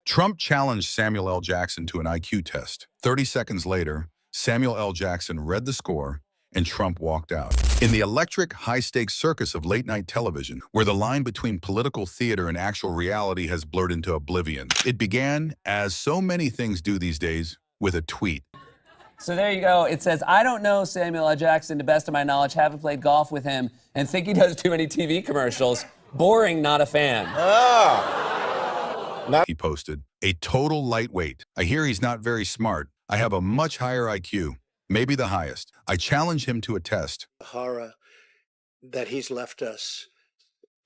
Trump challenged Samuel L. Jackson to an IQ test. 30 seconds later, Samuel L. Jackson read the score and Trump walked out. In the electric, high-stakes circus of late-night television, where the line between political theater and actual reality has blurred into oblivion, it began, as so many things do these days, with a tweet. So there you go. It says, I don't know Samuel L. Jackson to best of my knowledge, haven't played golf with him, and think he does too many TV commercials. Boring, not a fan. He posted, a total lightweight. I hear he's not very smart. I have a much higher IQ, maybe the highest. I challenge him to a test. The horror that he's left us,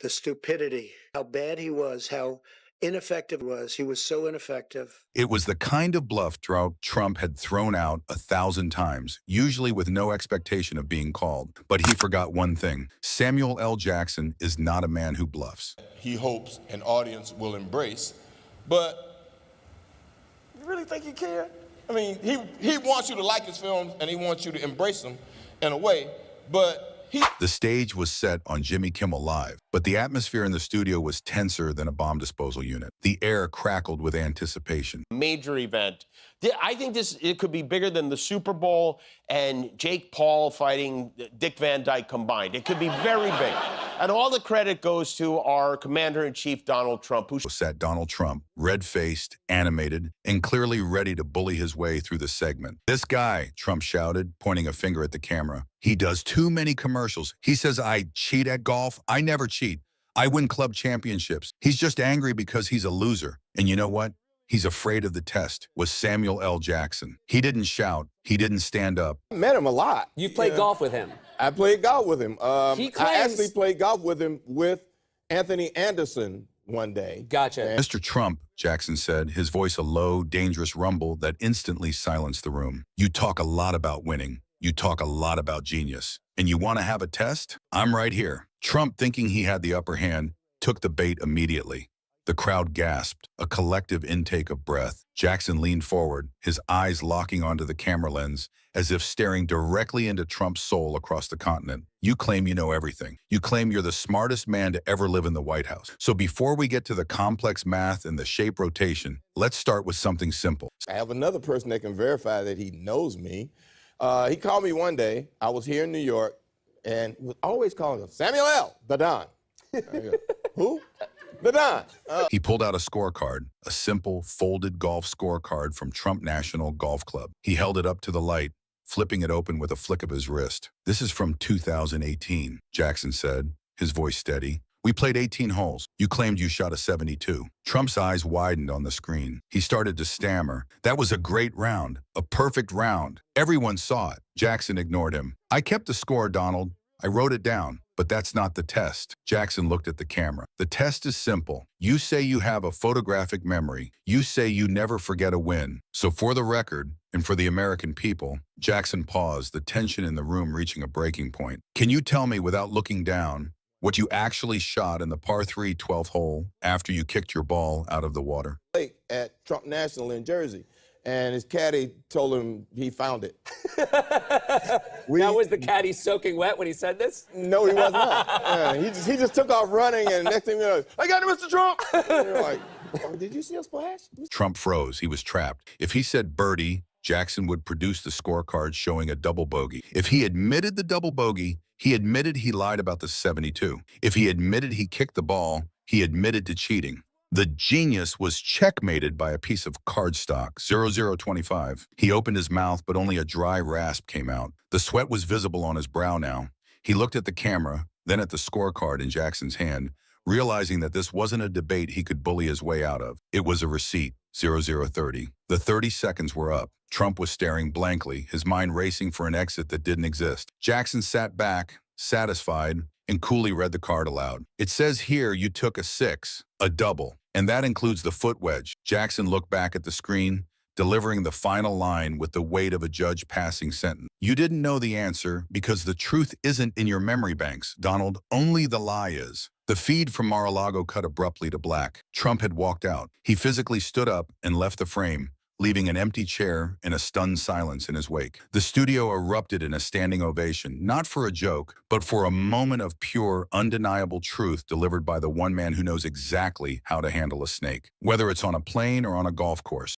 the stupidity, how bad he was, how ineffective he was. He was so ineffective. It was the kind of bluff Trump had thrown out 1,000 times, usually with no expectation of being called. But he forgot one thing. Samuel L. Jackson is not a man who bluffs. He hopes an audience will embrace, but you really think he cared? I mean, he wants you to like his films and he wants you to embrace them in a way, but The stage was set on Jimmy Kimmel Live, but the atmosphere in the studio was tenser than a bomb disposal unit. The air crackled with anticipation. Major event. I think it could be bigger than the Super Bowl and Jake Paul fighting Dick Van Dyke combined. It could be very big. And all the credit goes to our Commander-in-Chief, Donald Trump, who sat Donald Trump, red-faced, animated, and clearly ready to bully his way through the segment. This guy, Trump shouted, pointing a finger at the camera. He does too many commercials. He says, I cheat at golf. I never cheat. I win club championships. He's just angry because he's a loser. And you know what? He's afraid of the test, was Samuel L. Jackson. He didn't shout. He didn't stand up. I met him a lot. You've played golf with him. I played golf with him. He I claims- actually played golf with him with Anthony Anderson one day. Gotcha. Mr. Trump, Jackson said, his voice a low, dangerous rumble that instantly silenced the room. You talk a lot about winning. You talk a lot about genius. And you want to have a test? I'm right here. Trump, thinking he had the upper hand, took the bait immediately. The crowd gasped, a collective intake of breath. Jackson leaned forward, his eyes locking onto the camera lens, as if staring directly into Trump's soul across the continent. You claim you know everything. You claim you're the smartest man to ever live in the White House. So before we get to the complex math and the shape rotation, let's start with something simple. I have another person that can verify that he knows me. He called me one day. I was here in New York, and he was always calling him, Samuel L., the Don. I go, who? The Don. He pulled out a scorecard, a simple, folded golf scorecard from Trump National Golf Club. He held it up to the light, flipping it open with a flick of his wrist. This is from 2018, Jackson said, his voice steady. We played 18 holes. You claimed you shot a 72. Trump's eyes widened on the screen. He started to stammer. That was a great round, a perfect round. Everyone saw it. Jackson ignored him. I kept the score, Donald. I wrote it down. But that's not the test. Jackson looked at the camera. The test is simple. You say you have a photographic memory. You say you never forget a win. So for the record, and for the American people, Jackson paused, the tension in the room reaching a breaking point. Can you tell me without looking down what you actually shot in the par 3 12th hole after you kicked your ball out of the water? At Trump National in Jersey, and his caddy told him he found it. Now, was the caddy soaking wet when he said this? No, he was not. Yeah, he just took off running, and next thing you know, I got it, Mr. Trump. And you're like, oh, did you see a splash? Trump froze. He was trapped. If he said birdie, Jackson would produce the scorecard showing a double bogey. If he admitted the double bogey, he admitted he lied about the 72. If he admitted he kicked the ball, he admitted to cheating. The genius was checkmated by a piece of cardstock, 0025. He opened his mouth, but only a dry rasp came out. The sweat was visible on his brow now. He looked at the camera, then at the scorecard in Jackson's hand, realizing that this wasn't a debate he could bully his way out of. It was a receipt, 0030. The 30 seconds were up. Trump was staring blankly, his mind racing for an exit that didn't exist. Jackson sat back, satisfied, and coolly read the card aloud. It says here you took a 6, a double, and that includes the foot wedge. Jackson looked back at the screen, delivering the final line with the weight of a judge passing sentence. You didn't know the answer because the truth isn't in your memory banks, Donald. Only the lie is. The feed from Mar-a-Lago cut abruptly to black. Trump had walked out. He physically stood up and left the frame, leaving an empty chair and a stunned silence in his wake. The studio erupted in a standing ovation, not for a joke, but for a moment of pure, undeniable truth delivered by the one man who knows exactly how to handle a snake. Whether it's on a plane or on a golf course,